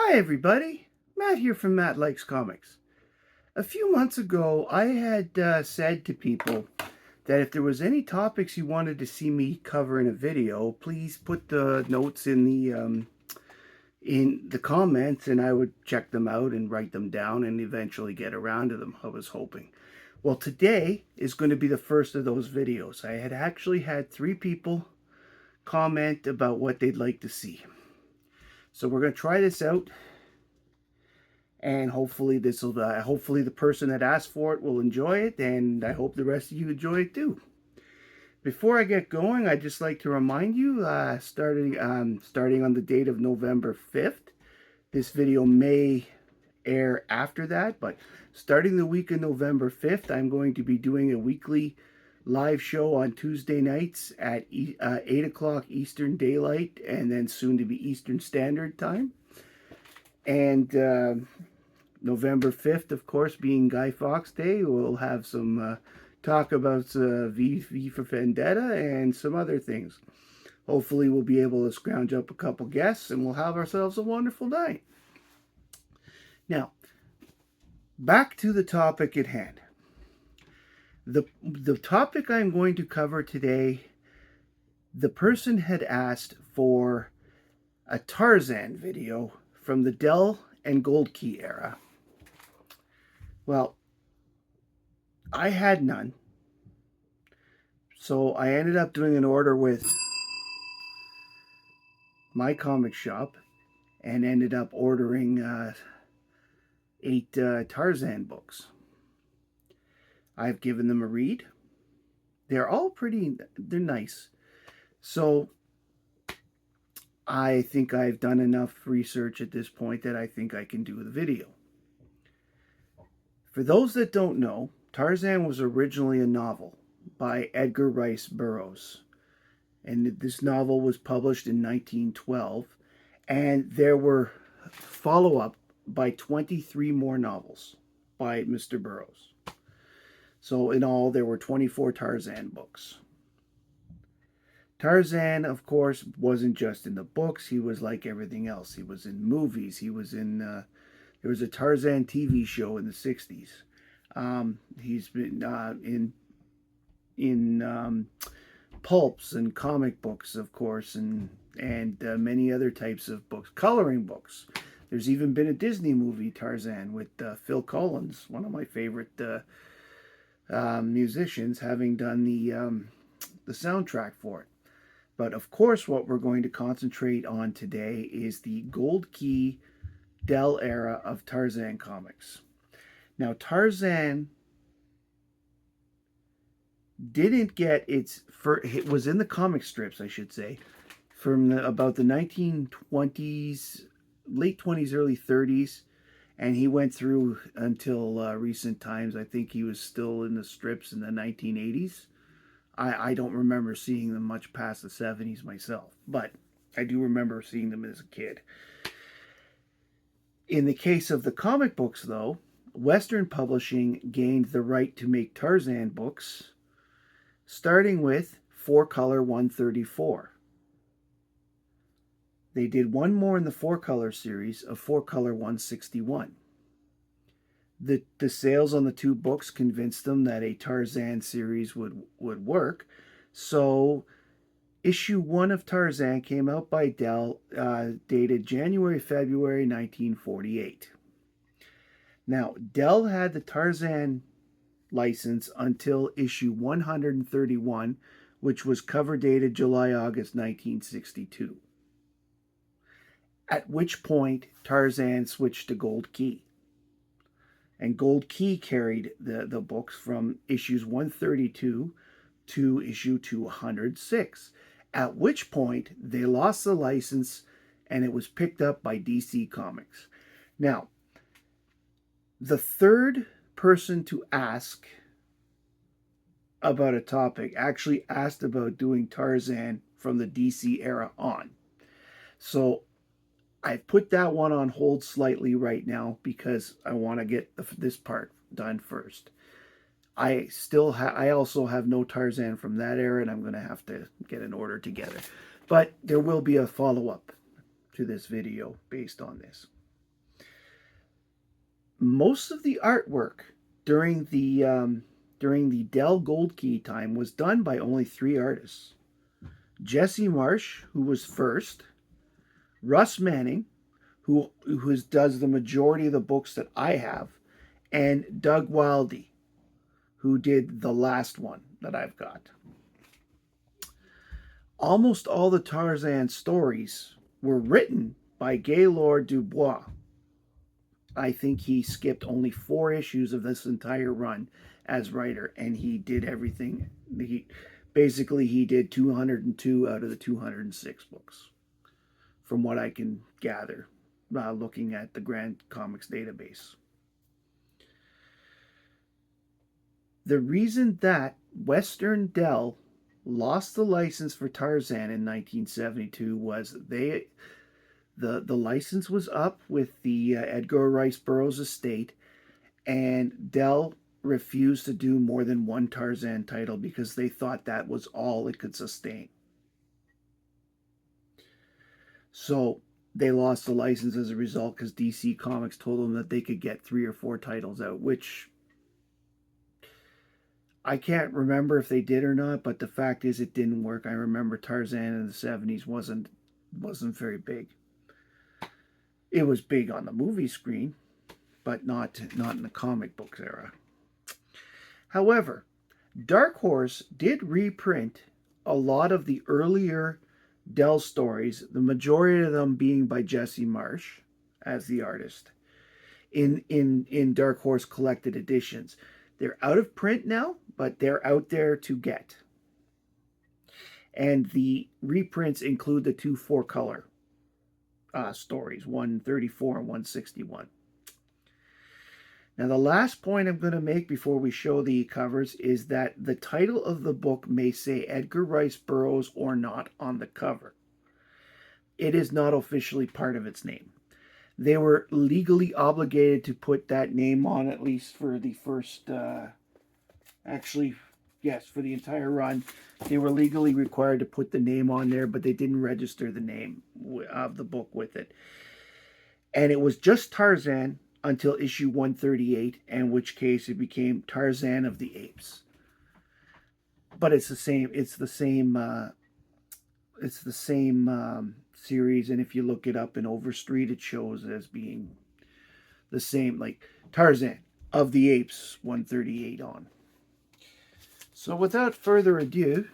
Hi everybody, Matt here from Matt Likes Comics. A few months ago I had said to people that if there was any topics you wanted to see me cover in a video, please put the notes in the comments and I would check them out and write them down and eventually get around to them, I was hoping. Well, today is going to be the first of those videos. I had actually had 3 people comment about what they'd like to see. So we're going to try this out, and hopefully hopefully the person that asked for it will enjoy it, and I hope the rest of you enjoy it too. Before I get going, I'd just like to remind you, starting on the date of November 5th, this video may air after that, but starting the week of November 5th, I'm going to be doing a weekly live show on Tuesday nights at 8 o'clock Eastern Daylight, and then soon to be Eastern Standard Time. And November 5th, of course, being Guy Fawkes Day, we'll have some talk about V for Vendetta and some other things. Hopefully we'll be able to scrounge up a couple guests and we'll have ourselves a wonderful night. Now, back to the topic at hand. The topic I'm going to cover today, the person had asked for a Tarzan video from the Dell and Gold Key era. Well, I had none, so I ended up doing an order with my comic shop and ended up ordering 8 Tarzan books. I've given them a read. They're all they're nice. So I think I've done enough research at this point that I think I can do the video. For those that don't know, Tarzan was originally a novel by Edgar Rice Burroughs. And this novel was published in 1912. And there were follow-up by 23 more novels by Mr. Burroughs. So in all, there were 24 Tarzan books. Tarzan, of course, wasn't just in the books. He was like everything else. He was in movies. He was in, there was a Tarzan TV show in the 60s. He's been in pulps and comic books, of course, and many other types of books, coloring books. There's even been a Disney movie, Tarzan, with Phil Collins, one of my favorite musicians, having done the soundtrack for it. But of course, what we're going to concentrate on today is the Gold Key Dell era of Tarzan comics. Now, Tarzan didn't get it was in the comic strips, I should say, from about the 1920s, late 20s, early 30s. And he went through until recent times. I think he was still in the strips in the 1980s. I don't remember seeing them much past the 70s myself, but I do remember seeing them as a kid. In the case of the comic books, though, Western Publishing gained the right to make Tarzan books, starting with 4-color 134. They did one more in the 4-color series of 4-color 161. The sales on the 2 books convinced them that a Tarzan series would work. So issue 1 of Tarzan came out by Dell, dated January-February 1948. Now, Dell had the Tarzan license until issue 131, which was cover dated July-August 1962. At which point Tarzan switched to Gold Key. And Gold Key carried the books from issues 132 to issue 206. At which point they lost the license and it was picked up by DC Comics. Now, the third person to ask about a topic actually asked about doing Tarzan from the DC era on. So I've put that one on hold slightly right now because I want to get this part done first. I also have no Tarzan from that era, and I'm going to have to get an order together. But there will be a follow-up to this video based on this. Most of the artwork during the Dell Gold Key time was done by only 3 artists: Jesse Marsh, who was first; Russ Manning, who does the majority of the books that I have; and Doug Wildey, who did the last one that I've got. Almost all the Tarzan stories were written by Gaylord Dubois. I think he skipped only 4 issues of this entire run as writer, and he did everything. He did 202 out of the 206 books, from what I can gather, looking at the Grand Comics database. The reason that Western Dell lost the license for Tarzan in 1972 was the license was up with the Edgar Rice Burroughs estate, and Dell refused to do more than one Tarzan title because they thought that was all it could sustain. So they lost the license as a result, because DC Comics told them that they could get 3 or 4 titles out, which I can't remember if they did or not, but the fact is it didn't work. I remember Tarzan in the 70s wasn't very big. It was big on the movie screen, but not in the comic books era. However, Dark Horse did reprint a lot of the earlier Dell stories, the majority of them being by Jesse Marsh as the artist, in Dark Horse collected editions. They're out of print now, but they're out there to get. And the reprints include the 2 4-color stories, 134 and 161. Now, the last point I'm going to make before we show the covers is that the title of the book may say Edgar Rice Burroughs or not on the cover. It is not officially part of its name. They were legally obligated to put that name on, at least for the first, for the entire run. They were legally required to put the name on there, but they didn't register the name of the book with it. And it was just Tarzan until issue 138, in which case it became Tarzan of the Apes. But it's the same series, and if you look it up in Overstreet, it shows it as being the same, like Tarzan of the Apes 138 on. So without further ado,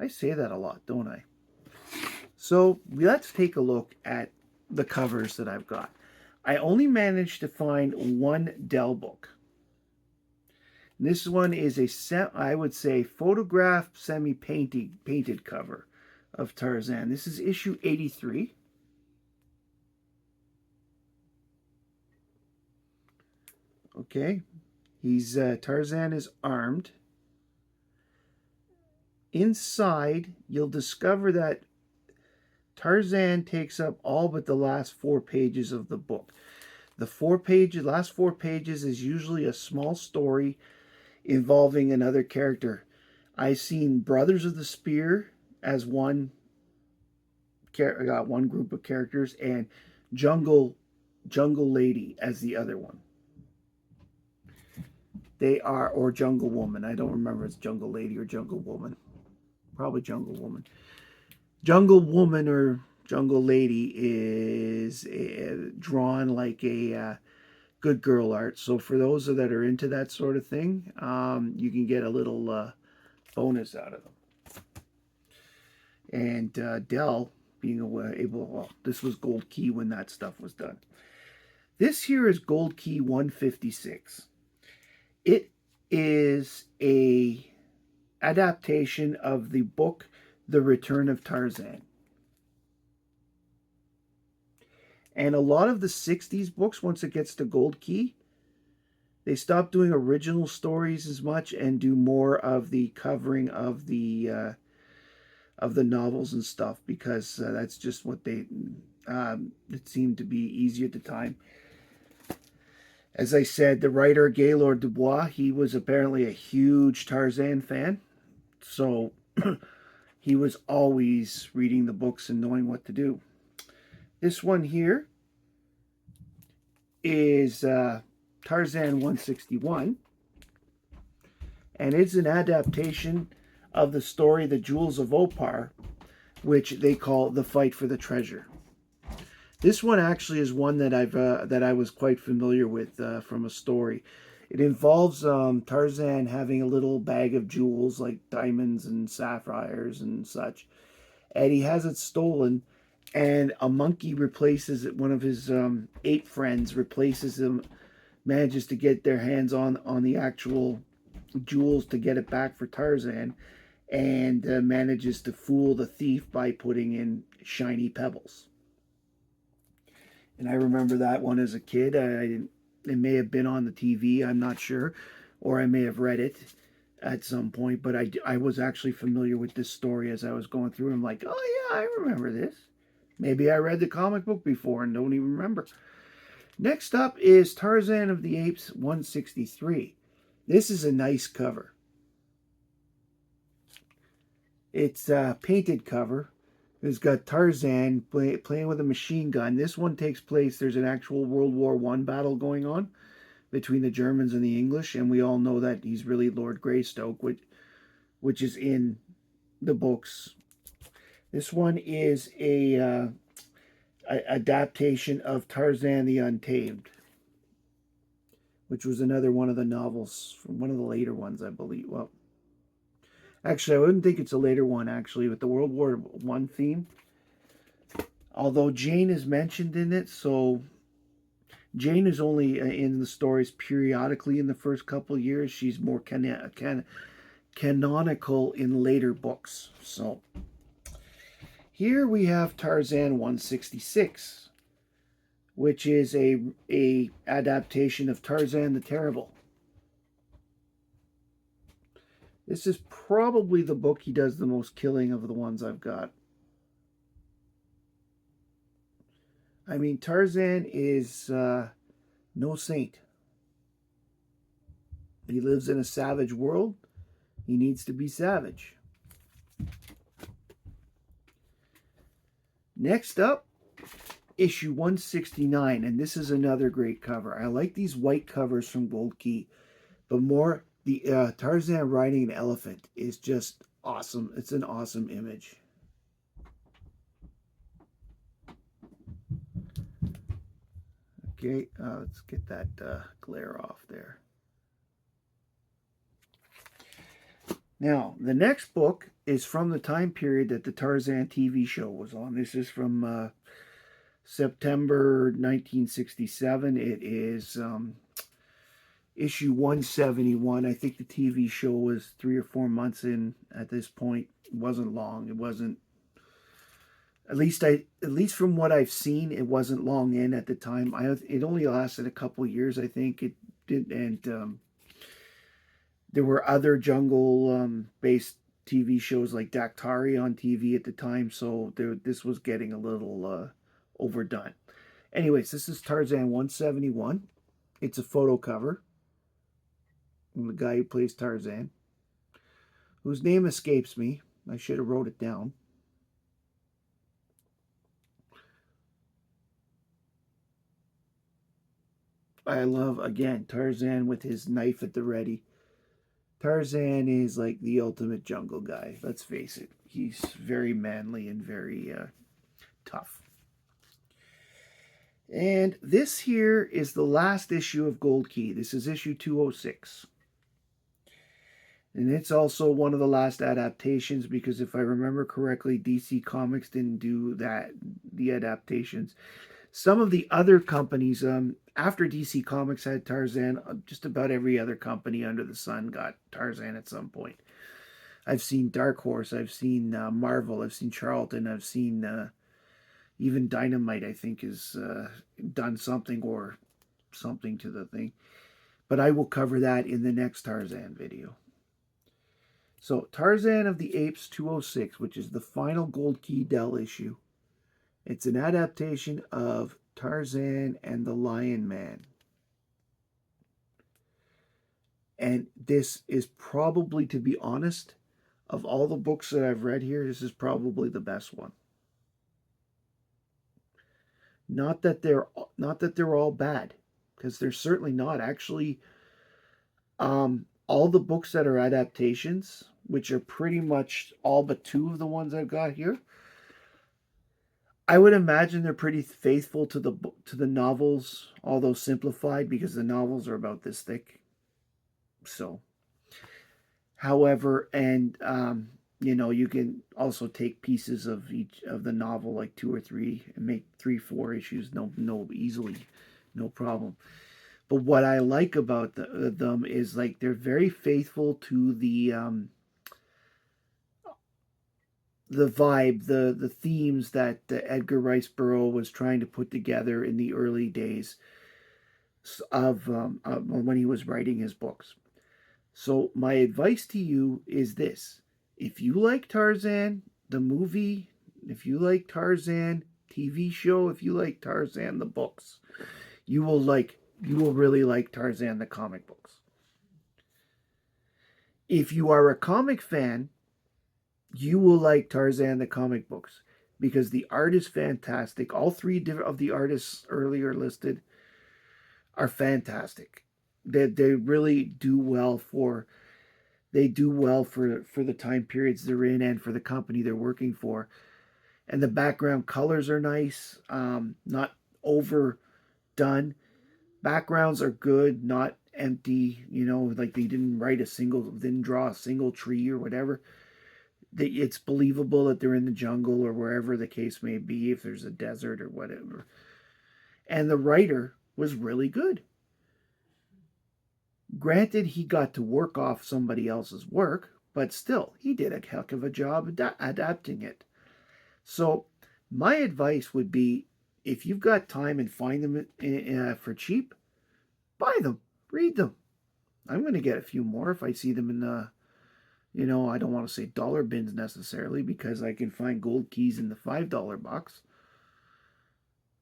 I say that a lot, don't I? So let's take a look at the covers that I've got. I only managed to find one Dell book. This one is I would say photographed, semi-painted cover of Tarzan. This is issue 83. Okay, Tarzan is armed. Inside, you'll discover that Tarzan takes up all but the last 4 pages of the book. The last 4 pages is usually a small story involving another character. I've seen Brothers of the Spear as one group of characters, and Jungle Lady as the other one. Or Jungle Woman. I don't remember if it's Jungle Lady or Jungle Woman. Probably Jungle Woman. Jungle Woman or Jungle Lady is drawn like a good girl art. So for those that are into that sort of thing, you can get a little bonus out of them. And Dell being this was Gold Key when that stuff was done. This here is Gold Key 156. It is a adaptation of the book The Return of Tarzan. And a lot of the 60s books, once it gets to Gold Key, they stop doing original stories as much and do more of the covering of the novels and stuff, because that's just what it seemed to be easier at the time. As I said, the writer Gaylord Dubois, he was apparently a huge Tarzan fan, so he was always reading the books and knowing what to do. This one here is Tarzan 161, and it's an adaptation of the story The Jewels of Opar, which they call The Fight for the Treasure. This one actually is one that I was quite familiar with from a story. It involves Tarzan having a little bag of jewels like diamonds and sapphires and such, and he has it stolen. And a monkey replaces it. One of his ape friends replaces him, manages to get their hands on the actual jewels to get it back for Tarzan, and manages to fool the thief by putting in shiny pebbles. And I remember that one as a kid. It may have been on the TV, I'm not sure, or I may have read it at some point, but I was actually familiar with this story as I was going through. I'm like, oh yeah, I remember this. Maybe I read the comic book before and don't even remember. Next up is Tarzan of the Apes 163. This is a nice cover. It's a painted cover. It's got Tarzan playing with a machine gun. This one takes place, there's an actual World War I battle going on between the Germans and the English, and we all know that he's really Lord Greystoke, which is in the books. This one is a adaptation of Tarzan the Untamed, which was another one of the novels, from one of the later ones, I believe. Well, actually, I wouldn't think it's a later one, actually, with the World War I theme. Although Jane is mentioned in it, so Jane is only in the stories periodically in the first couple years. She's more canonical in later books. So here we have Tarzan 166, which is a adaptation of Tarzan the Terrible. This is probably the book he does the most killing of the ones I've got. I mean, Tarzan is no saint. He lives in a savage world. He needs to be savage. Next up, issue 169, and this is another great cover. I like these white covers from Gold Key, but more the Tarzan riding an elephant is just awesome. It's an awesome image. Okay, let's get that glare off there. Now, the next book is from the time period that the Tarzan TV show was on. This is from September 1967. It is issue 171. I think the TV show was 3 or 4 months in at this point. It wasn't long. It wasn't, at least from what I've seen, it wasn't long in at the time. It only lasted a couple years, I think. It did, and there were other jungle based TV shows like Daktari on TV at the time, so this was getting a little overdone. Anyways, this is Tarzan 171. It's a photo cover. And the guy who plays Tarzan, whose name escapes me. I should have wrote it down. I love, again, Tarzan with his knife at the ready. Tarzan is like the ultimate jungle guy. Let's face it. He's very manly and very tough. And this here is the last issue of Gold Key. This is issue 206. And it's also one of the last adaptations because if I remember correctly, DC Comics didn't do the adaptations. Some of the other companies, after DC Comics had Tarzan, just about every other company under the sun got Tarzan at some point. I've seen Dark Horse, I've seen Marvel, I've seen Charlton, I've seen even Dynamite, I think, has done something or something to the thing. But I will cover that in the next Tarzan video. So, Tarzan of the Apes 206, which is the final Gold Key Dell issue. It's an adaptation of Tarzan and the Lion Man. And this is probably, to be honest, of all the books that I've read here, this is probably the best one. Not that they're all bad. because they're certainly not. Actually, all the books that are adaptations, which are pretty much all but two of the ones I've got here, I would imagine they're pretty faithful to the novels, although simplified because the novels are about this thick. So, however, and you know, you can also take pieces of each of the novel, like two or three, and make 3, 4 issues. No, easily, no problem. But what I like about them is like they're very faithful to the vibe, the themes that Edgar Rice Burroughs was trying to put together in the early days of when he was writing his books. So my advice to you is this: if you like Tarzan the movie, if you like Tarzan TV show, if you like Tarzan the books, you will really like Tarzan the comic books. If you are a comic fan, you will like Tarzan the comic books because the art is fantastic. All three of the artists earlier listed are fantastic. They really do well for for the time periods they're in and for the company they're working for. And the background colors are nice, not overdone. Backgrounds are good, not empty. You know, like didn't draw a single tree or whatever. It's believable that they're in the jungle or wherever the case may be, if there's a desert or whatever. And the writer was really good. Granted, he got to work off somebody else's work, but still, he did a heck of a job adapting it. So, my advice would be, if you've got time and find them for cheap, buy them, read them. I'm going to get a few more if I see them in the, you know, I don't want to say dollar bins necessarily, because I can find gold keys in the $5 box.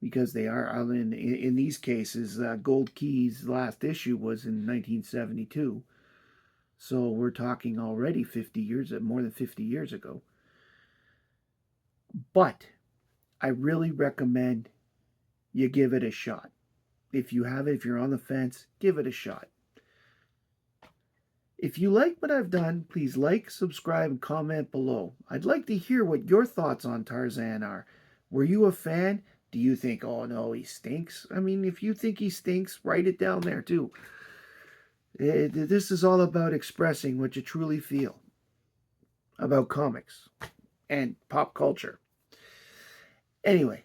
Because they are in these cases, Gold Key's last issue was in 1972, so we're talking already more than 50 years ago. But I really recommend you give it a shot. If you have it, if you're on the fence, give it a shot. If you like what I've done, please like, subscribe, and comment below. I'd like to hear what your thoughts on Tarzan are. Were you a fan? Do you think, oh no, he stinks? I mean, if you think he stinks, write it down there too. This is all about expressing what you truly feel about comics and pop culture. Anyway,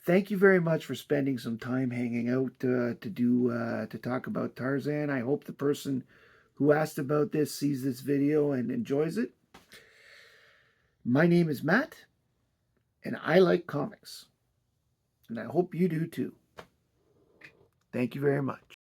thank you very much for spending some time hanging out to talk about Tarzan. I hope the person who asked about this sees this video and enjoys it. My name is Matt, and I like comics. And I hope you do too. Thank you very much.